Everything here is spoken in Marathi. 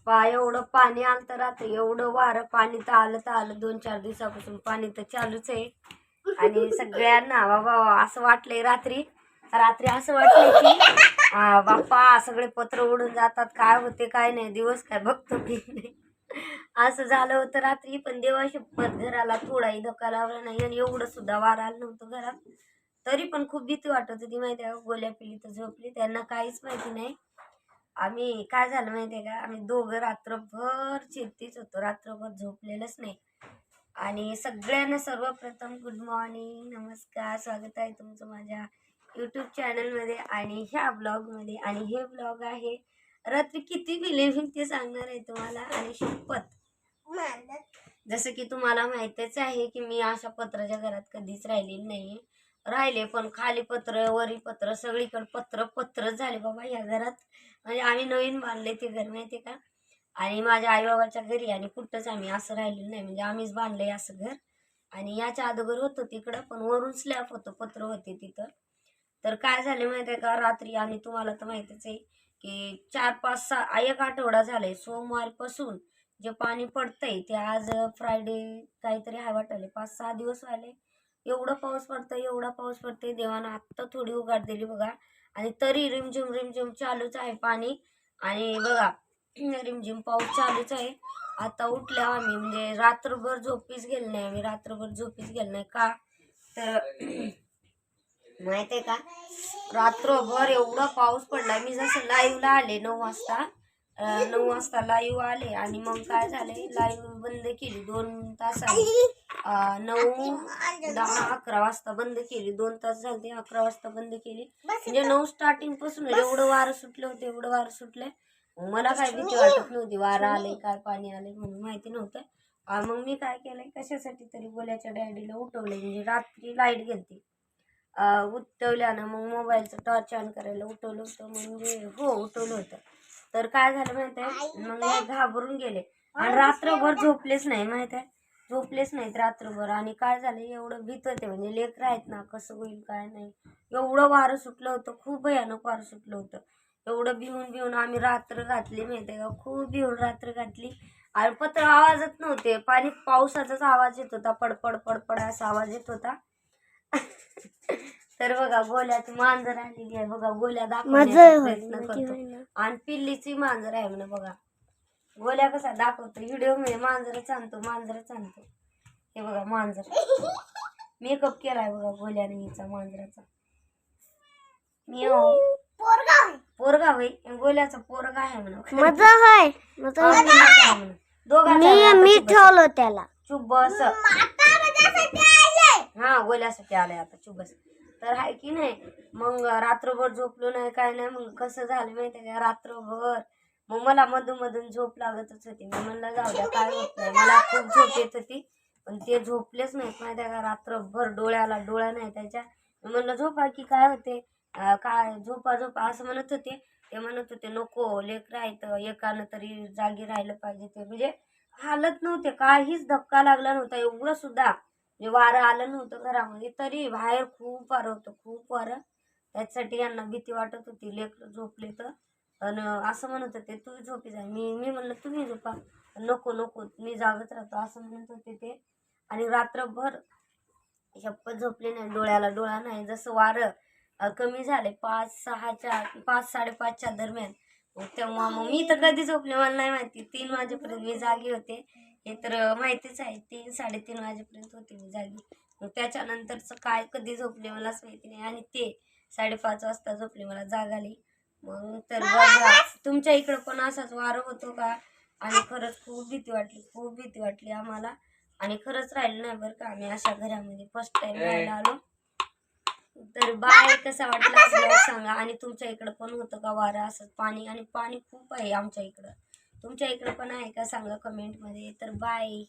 बाप्पा एवढं पाणी आलं तर रात्री, एवढं वारं, पाणी तर आलं 2-4 दिवसापासून पाणी तर चालूच आहे. आणि सगळ्यांना बाबा असं वाटलंय रात्री असं वाटलंय की बाप्पा सगळे पत्र उडून जातात, काय होते काय नाही, दिवस काय बघतो की नाही. असं झालं होतं रात्री. पण देवाशपथ घराला थोडाही धक्का लावला नाही आणि एवढं सुद्धा वारं आलं नव्हतं घरात. तरी पण खूप भीती वाटत होती माहिती आहे. गोल्या पिली तर झोपली, त्यांना काहीच माहिती नाही. आम्ही काय झालं माहिती आहे का, आम्ही दोघं रात्रभर चिंतीच होतो, रात्रभर झोपलेलंच नाही. आणि सगळ्यांना सर्वप्रथम गुड मॉर्निंग, नमस्कार, स्वागत आहे तुमचं माझ्या यूट्यूब चॅनलमध्ये आणि ह्या ब्लॉगमध्ये. आणि हे ब्लॉग आहे रात्री किती बिलेव्हिंग ते सांगणार आहे तुम्हाला. आणि शपथ, जसं की तुम्हाला माहितीच आहे की मी अशा पत्राच्या घरात कधीच राहिलेली नाही. राहिले पण खाली पत्र वरी पत्र सगळीकडे पत्रच झाले बाबा या घरात. म्हणजे आम्ही नवीन बांधले ते घर माहिती का. आणि माझ्या आईबाबाच्या घरी आणि कुठंच आम्ही असं राहिलेलं नाही, म्हणजे आम्हीच बांधलंय असं घर. आणि याच्या अगोदर होतं तिकडं, पण वरून स्लॅब होतं, पत्र होते तिथं. तर काय झालं माहिती आहे का रात्री, आणि तुम्हाला तर माहितीच आहे की 4-5-6 एक आठवडा झालाय सोमवारपासून जे पाणी पडतंय ते आज फ्रायडे काहीतरी हाय वाटले, 5-6 दिवस व्हायले. एवढं पाऊस पडतंय, एवढा पाऊस पडतंय. देवानं आत्ता थोडी उघाड दिली बघा, आणि तरी रिमझिम चालूच आहे पाणी. आणि बघा रिमझिम पाऊस चालूच आहे. आता उठल्या आम्ही, म्हणजे रात्रभर झोपीच गेलो नाही आम्ही, रात्रभर झोपीच गेलो नाही का तर माहिती आहे का, रात्रभर एवढा पाऊस पडला. मी जसं लाईव्हला आले 9 वाजता, 9 वाजता लाईव्ह आले आणि मग काय झालंय, लाईव्ह बंद केली 2 तासांनी. 9, 10, 11 वाजता बंद केली. 2 तास झाले, 11 वाजता बंद केली. म्हणजे 9 स्टार्टिंग पासून एवढं वारं सुटलं होतं, एवढं वारं सुटलंय. मला काय भीती वाटत नव्हती, वारं आलंय काय पाणी आलंय म्हणून माहिती नव्हतं. मग मी काय केलंय, कशासाठी तरी गोल्याच्या डॅडीला उठवलंय, म्हणजे रात्री लाईट गेलती. उठवल्यानं मग मोबाईलचं टॉर्च ऑन करायला उठवलं होतं, म्हणजे हो उठवलं होतं. तर काय झालं माहिती आहे, मग मी घाबरून गेले आणि रात्रभर झोपलेच नाही माहिती आहे, झोपलेच नाहीत रात्रभर. आणि काय झालं, एवढं भीत होते, म्हणजे लेकरं आहेत ना, कसं होईल काय नाही. एवढं वारं सुटलं होतं, खूप भयानक वारं सुटलं होतं. एवढं भिवून आम्ही रात्र घातली माहिती आहे का, खूप भिवून रात्र घातली. आणि पत्र आवाजच नव्हते, पावसाचाच आवाज येत होता, पडपड असा आवाज येत होता. तर बघा गोल्याची मांजर आलेली आहे बघा, गोल्या दाखवण्याचा प्रयत्न करतो. आणि पिल्लीची मांजर आहे म्हणे बघा. गोल्या कसा दाखवतो व्हिडिओ मध्ये, मांजरच आणतो. हे बघा मांजर, मेकअप केलाय बघा गोल्याने हिचा मांजराचा. पोरगा भाई, गोल्याचा पोरगा आहे म्हणून मी ठेवलं त्याला चुप बस. हा गोल्यासाठी आलाय आता, चुप बस. तर आहे की नाही. मग रात्रभर झोपलो नाही काय नाही. मग कसं झालं माहिती का, रात्रभर मग मला मधून झोप लागतच होती. मी म्हणलं जाऊ द्या काय होत नाही, मला खूप झोप येत होती. पण ते झोपलेच नाहीत माहिती का, रात्रभर डोळ्याला डोळा नाही त्याच्या. म्हणलं झोपा की काय होते, काय झोपा असं म्हणत होते. ते म्हणत होते नको, लेकरं आहेत, एकानं तरी जागी राहिलं पाहिजे. ते म्हणजे हालत नव्हते, काहीच धक्का लागला नव्हता, एवढं सुद्धा म्हणजे वारं आलं नव्हतं घरामध्ये. तरी बाहेर खूप वारं होतं, खूप वारं. त्याच्यासाठी यांना भीती वाटत होती, लेकरं झोपले तर. आणि असं म्हणत होते तू झोपी जा. मी म्हणलं तुम्ही झोपा. नको मी जागत राहतो असं म्हणत होते ते. आणि रात्रभर शपथ झोपले नाही, डोळ्याला डोळा नाही. जसं वारं कमी झाले 5-5:30च्या दरम्यान, तेव्हा मग मी तर कधी झोपले मला नाही माहिती. 3 वाजेपर्यंत मी जागी होते, हे तर माहितीच आहे. 3-3:30 वाजेपर्यंत होते मी जागी. मग त्याच्यानंतरचं काय कधी झोपले मलाच माहिती नाही. आणि ते 5:30 वाजता झोपले, मला जाग आली. मग तर बघा तुमच्या इकडं पण असाच वारं होतो का. आणि खरंच खूप भीती वाटली आम्हाला. आणि खरंच राहिलं नाही बरं का, आम्ही अशा घरामध्ये फर्स्ट टाइम राहायला आलो. तर बाय, कसा वाटला ब्लॉग सांगा. आणि तुमच्या इकडं पण होतं का वारं असं पाणी. आणि पाणी खूप आहे आमच्या इकडं, तुमच्या इकडं पण आहे का सांगा कमेंटमध्ये. तर बाय.